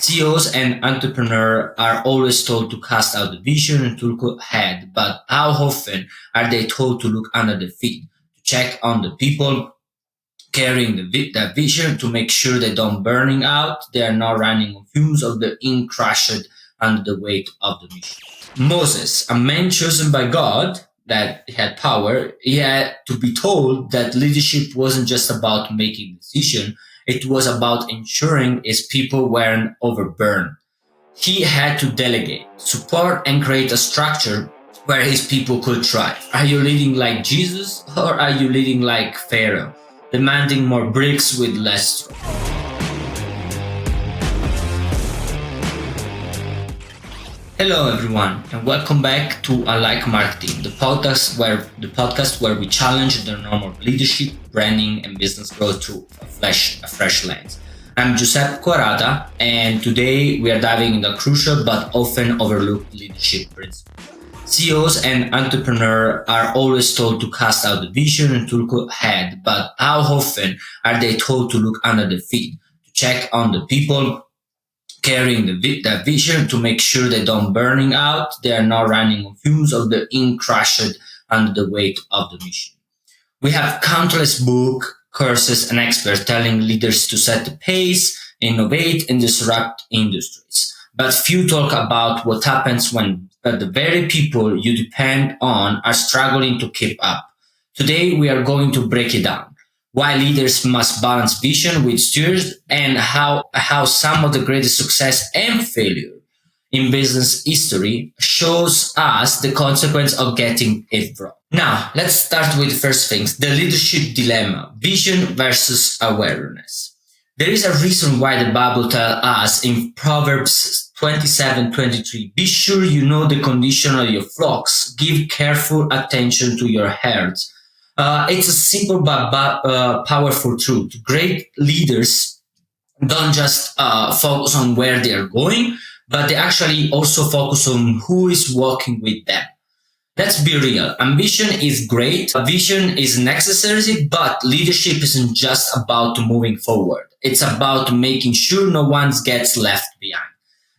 CEOs and entrepreneurs are always told to cast out the vision and to look ahead, but how often are they told to look under the feet, to check on the people carrying that vision, to make sure they don't burning out, they are not running on fumes, or they're in crushed under the weight of the mission. Moses, a man chosen by God that had power, he had to be told that leadership wasn't just about making decisions, it was about ensuring his people weren't overburned. He had to delegate, support, and create a structure where his people could thrive. Are you leading like Jesus, or are you leading like Pharaoh, demanding more bricks with less straw? Hello everyone, and welcome back to I Like Marketing, the podcast where we challenge the norm of leadership, branding, and business growth through a fresh lens. I'm Giuseppe Quarata, and today we are diving into a crucial but often overlooked leadership principle. CEOs and entrepreneurs are always told to cast out the vision and to look ahead, but how often are they told to look under the feet, to check on the people carrying that vision, to make sure they don't burning out, they are not running on fumes, or they're in crushed under the weight of the mission. We have countless books, courses, and experts telling leaders to set the pace, innovate, and disrupt industries. But few talk about what happens when the very people you depend on are struggling to keep up. Today, we are going to break it down. Why leaders must balance vision with stewards, and how some of the greatest success and failure in business history shows us the consequence of getting it wrong. Now, let's start with the first things, the leadership dilemma, vision versus awareness. There is a reason why the Bible tells us in Proverbs 27:23, be sure you know the condition of your flocks, give careful attention to your herds. It's a simple but powerful truth. Great leaders don't just focus on where they are going, but they actually also focus on who is walking with them. Let's be real. Ambition is great. Vision is necessary, but leadership isn't just about moving forward. It's about making sure no one gets left behind.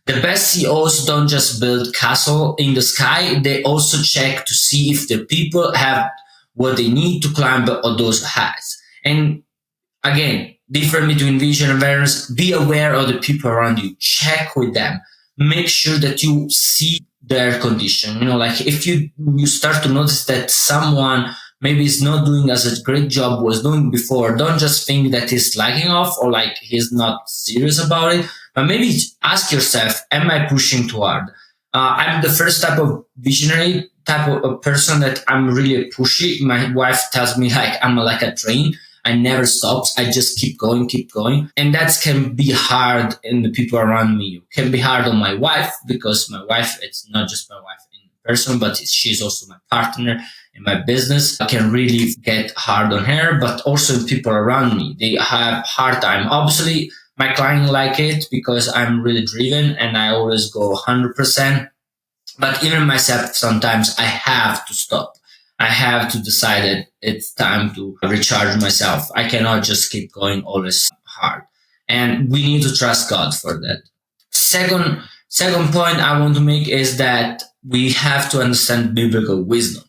The best CEOs don't just build castle in the sky. They also check to see if the people have what they need to climb those heights. And again, different between vision and awareness. Be aware of the people around you. Check with them. Make sure that you see their condition. Like if you start to notice that someone maybe is not doing as a great job was doing before, don't just think that he's slacking off or like he's not serious about it. But maybe ask yourself, am I pushing too hard? I'm the first type of visionary type of person that I'm really pushy. My wife tells me like I'm like a train. I never stops. I just keep going. And that can be hard in the people around me. It can be hard on my wife, because my wife, it's not just my wife in person, but she's also my partner in my business. I can really get hard on her, but also in people around me. They have hard time. Obviously, my client like it because I'm really driven and I always go 100%. But even myself, sometimes I have to stop. I have to decide that it's time to recharge myself. I cannot just keep going always hard. And we need to trust God for that. Second point I want to make is that we have to understand biblical wisdom,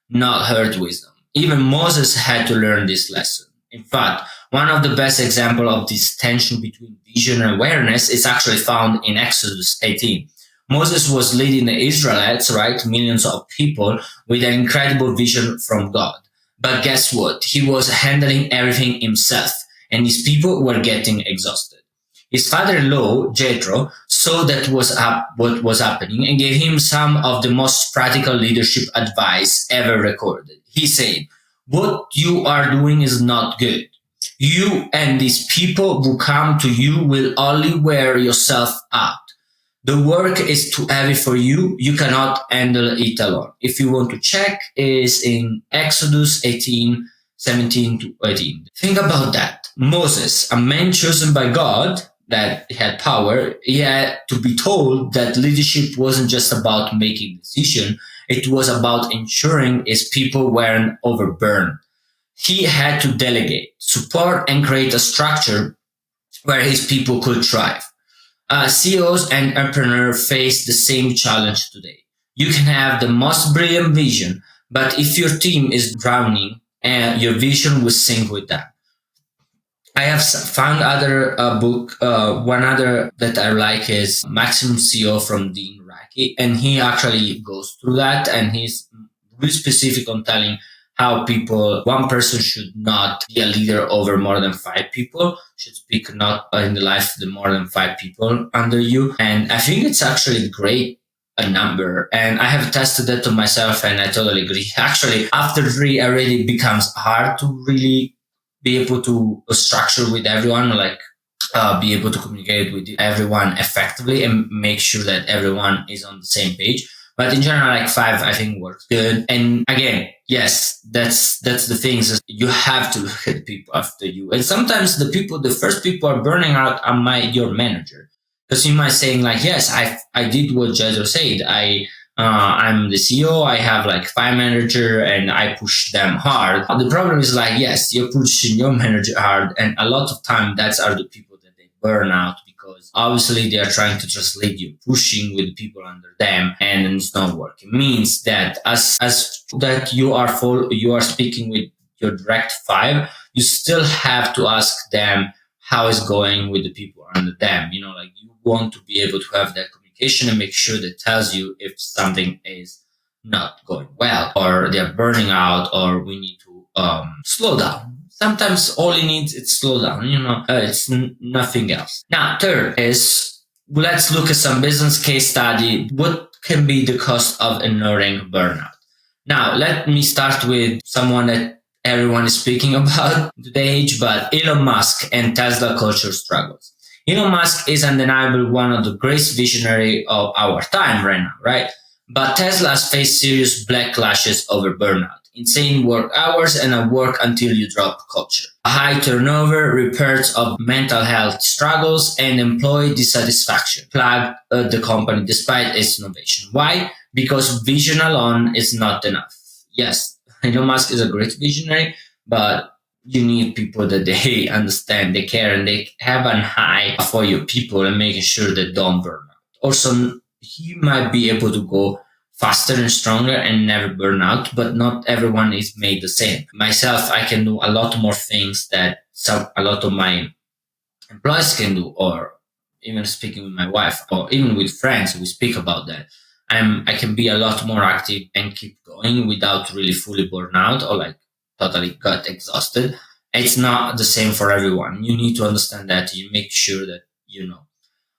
not herd wisdom. Even Moses had to learn this lesson. In fact, one of the best examples of this tension between vision and awareness is actually found in Exodus 18. Moses was leading the Israelites, right? Millions of people with an incredible vision from God. But guess what? He was handling everything himself, and his people were getting exhausted. His father-in-law, Jethro, saw what was happening and gave him some of the most practical leadership advice ever recorded. He said, what you are doing is not good. You and these people who come to you will only wear yourself out. The work is too heavy for you. You cannot handle it alone. If you want to check, is in Exodus 18:17-18. Think about that. Moses, a man chosen by God that had power, he had to be told that leadership wasn't just about making decisions. It was about ensuring his people weren't overburned. He had to delegate, support, and create a structure where his people could thrive. CEOs and entrepreneurs face the same challenge today. You can have the most brilliant vision, but if your team is drowning, your vision will sink with them. I have found other book. One other that I like is Maximum CEO from Dean Radke, and he actually goes through that, and he's really specific on telling how one person should not be a leader over more than five people, should speak not in the life of the more than five people under you. And I think it's actually great a number. And I have tested that to myself and I totally agree. Actually, after three, already becomes hard to really be able to structure with everyone, like be able to communicate with everyone effectively and make sure that everyone is on the same page. But in general, like five, I think works good. And again, yes, that's the thing is you have to look at people after you. And sometimes the first people are burning out are your manager. Because you might saying like, yes, I did what Jezro said. I'm the CEO. I have like five manager and I push them hard. The problem is like, yes, you're pushing your manager hard. And a lot of time that's are the people that they burn out because obviously they are trying to just lead you, pushing with people under them and it's not working. It means that as that you are speaking with your direct five, you still have to ask them how it's going with the people under them. Like you want to be able to have that communication and make sure that tells you if something is not going well or they're burning out or we need to slow down. Sometimes all it needs is slow down, it's nothing else. Now, third is let's look at some business case study. What can be the cost of ignoring burnout? Now, let me start with someone that everyone is speaking about today, but Elon Musk and Tesla culture struggles. Elon Musk is undeniably one of the greatest visionary of our time right now, right? But Tesla has faced serious backlashes over burnout, insane work hours, and a work until you drop culture. A high turnover, reports of mental health struggles, and employee dissatisfaction plagued the company despite its innovation. Why? Because vision alone is not enough. Yes, Elon Musk is a great visionary, but you need people that they understand, they care, and they have an eye for your people and making sure that don't burn out. Also, he might be able to go faster and stronger and never burn out, but not everyone is made the same. Myself, I can do a lot more things that a lot of my employees can do, or even speaking with my wife, or even with friends, we speak about that. I can be a lot more active and keep going without really fully burn out or like totally got exhausted. It's not the same for everyone. You need to understand that. You make sure that you know.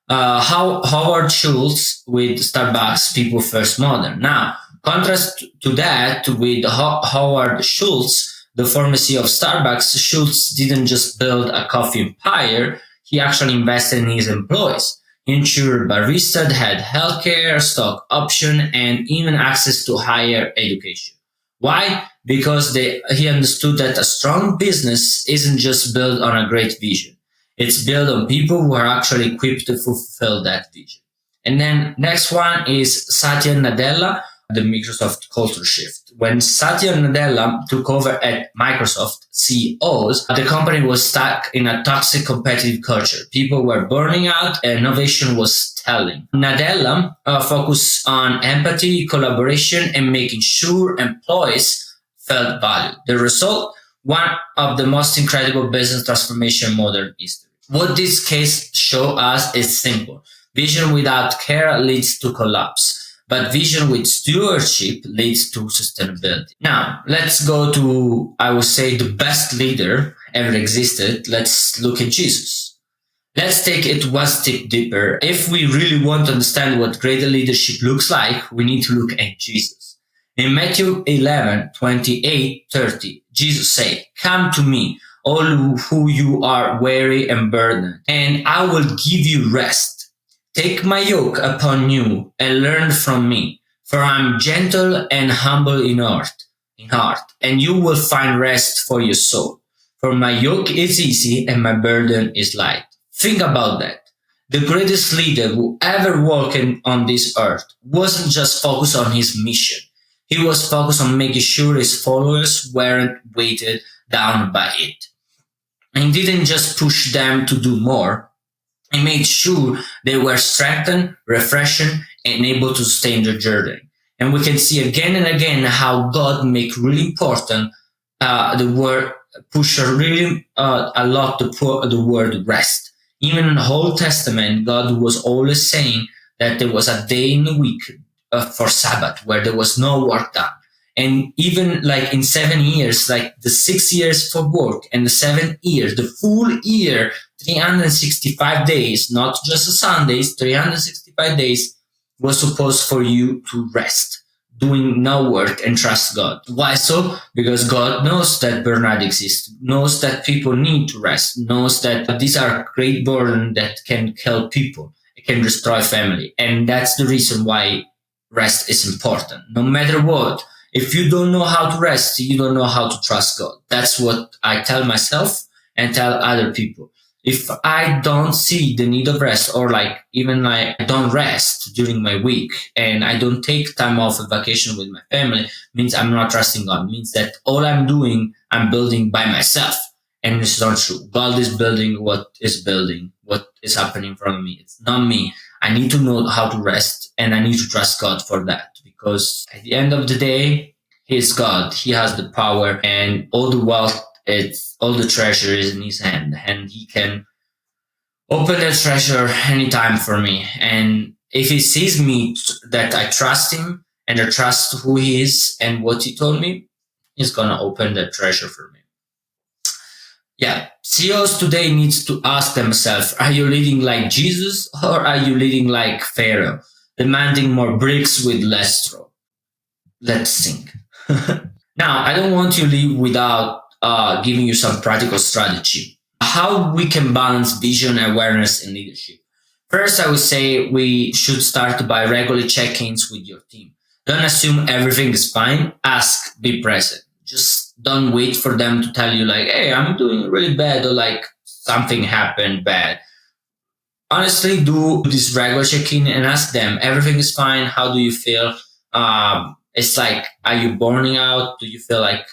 How Howard Schultz with Starbucks People First Modern. Now, contrast to that with Howard Schultz, the former CEO of Starbucks, Schultz didn't just build a coffee empire. He actually invested in his employees. He ensured baristas had healthcare, stock option, and even access to higher education. Why? Because he understood that a strong business isn't just built on a great vision. It's built on people who are actually equipped to fulfill that vision. And then next one is Satya Nadella, the Microsoft culture shift. When Satya Nadella took over at Microsoft CEOs, the company was stuck in a toxic competitive culture. People were burning out and innovation was stalling. Nadella focused on empathy, collaboration, and making sure employees felt valued. The result, one of the most incredible business transformation in modern history. What this case shows us is simple. Vision without care leads to collapse. But vision with stewardship leads to sustainability. Now, let's go to, I would say, the best leader ever existed. Let's look at Jesus. Let's take it one step deeper. If we really want to understand what greater leadership looks like, we need to look at Jesus. In Matthew 11:28-30, Jesus said, "Come to me, all who you are weary and burdened, and I will give you rest. Take my yoke upon you and learn from me, for I am gentle and humble in heart, and you will find rest for your soul. For my yoke is easy and my burden is light." Think about that. The greatest leader who ever walked on this earth wasn't just focused on his mission. He was focused on making sure his followers weren't weighted down by it. And he didn't just push them to do more. He made sure they were strengthened, refreshed, and able to sustain their journey. And we can see again and again how God make really important the word push really a lot the word rest. Even in the Old Testament, God was always saying that there was a day in the week for Sabbath where there was no work done. And even like in 7 years, like the 6 years for work and the 7 years, the full year, 365 days, not just the Sundays, 365 days was supposed for you to rest, doing no work and trust God. Why so? Because God knows that burnout exists, knows that people need to rest, knows that these are great burden that can kill people, it can destroy family. And that's the reason why rest is important. No matter what, if you don't know how to rest, you don't know how to trust God. That's what I tell myself and tell other people. If I don't see the need of rest, or like even like I don't rest during my week and I don't take time off a vacation with my family, means I'm not trusting God. Means that all I'm doing, I'm building by myself. And it's not true. God is building what is happening in front of me. It's not me. I need to know how to rest and I need to trust God for that. Because at the end of the day, He is God. He has the power and all the wealth, all the treasure is in His hand, and He can open that treasure anytime for me. And if He sees me that I trust Him and I trust who He is and what He told me, He's gonna open that treasure for me. Yeah, CEOs today needs to ask themselves, are you leading like Jesus or are you leading like Pharaoh, demanding more bricks with less straw? Let's think. Now, I don't want to leave without giving you some practical strategy. How we can balance vision, awareness, and leadership. First, I would say we should start by regular check-ins with your team. Don't assume everything is fine. Ask, be present. Just don't wait for them to tell you like, hey, I'm doing really bad or like something happened bad. Honestly, do this regular check-in and ask them, everything is fine. How do you feel? It's like, are you burning out? Do you feel like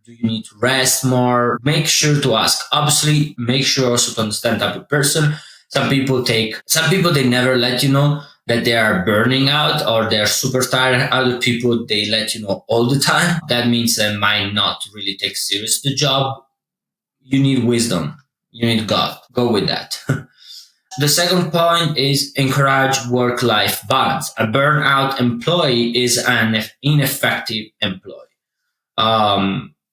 do you need to rest more? Make sure to ask. Obviously, make sure also to understand type of person. Some people, they never let you know that they are burning out or they're super tired. Other people, they let you know all the time. That means they might not really take serious the job. You need wisdom. You need God. Go with that. The second point is encourage work-life balance. A burnout employee is an ineffective employee.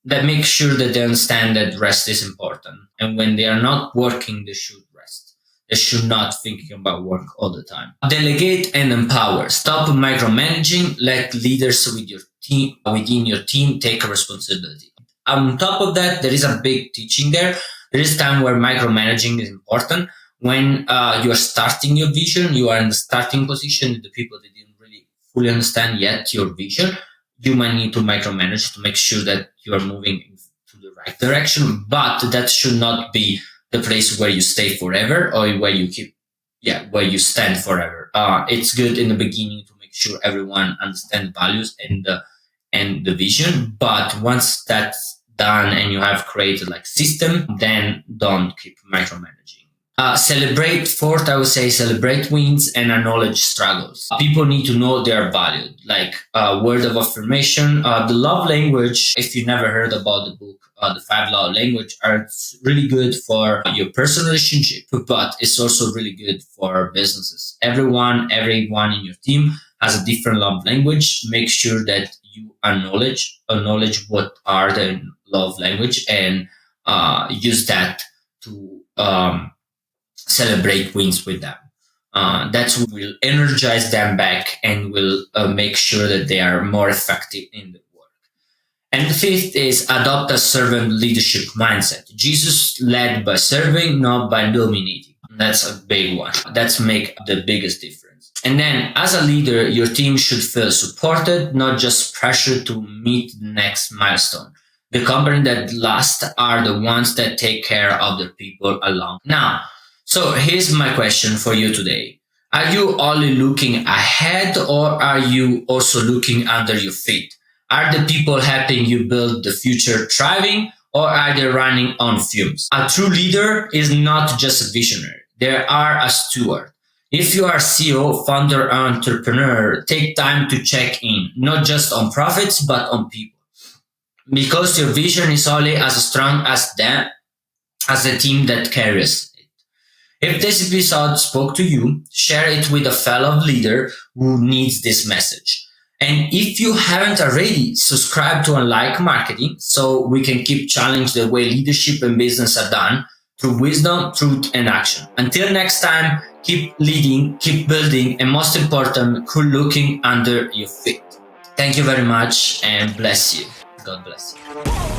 That makes sure that they understand that rest is important. And when they are not working, they should rest. They should not thinking about work all the time. Delegate and empower. Stop micromanaging. Let leaders within your team take responsibility. On top of that, there is a big teaching there. There is time where micromanaging is important. When you are starting your vision, you are in the starting position. The people that didn't really fully understand yet your vision, you might need to micromanage to make sure that you are moving to the right direction. But that should not be the place where you stay forever or where you stand forever. It's good in the beginning to make sure everyone understands values and the vision. But once that's done and you have created like system, then don't keep micromanaging. Celebrate wins and acknowledge struggles. People need to know they are valued, like word of affirmation. The love language, if you never heard about the book, the 5 love language, are really good for your personal relationship, but it's also really good for businesses. Everyone in your team has a different love language. Make sure that you acknowledge what are the love language and use that to celebrate wins with them. That will energize them back and will make sure that they are more effective in the work. And the fifth is adopt a servant leadership mindset. Jesus led by serving, not by dominating. That's a big one. That's make the biggest difference. And then as a leader, your team should feel supported, not just pressured to meet the next milestone. The company that last are the ones that take care of their people along. Now, so here's my question for you today. Are you only looking ahead or are you also looking under your feet? Are the people helping you build the future thriving or are they running on fumes? A true leader is not just a visionary. They are a steward. If you are CEO, founder, or entrepreneur, take time to check in, not just on profits, but on people. Because your vision is only as strong as the team that carries it. If this episode spoke to you, share it with a fellow leader who needs this message. And if you haven't already, subscribe to Unlike Marketing so we can keep challenging the way leadership and business are done through wisdom, truth, and action. Until next time, keep leading, keep building, and most important, keep looking under your feet. Thank you very much and bless you. God bless you.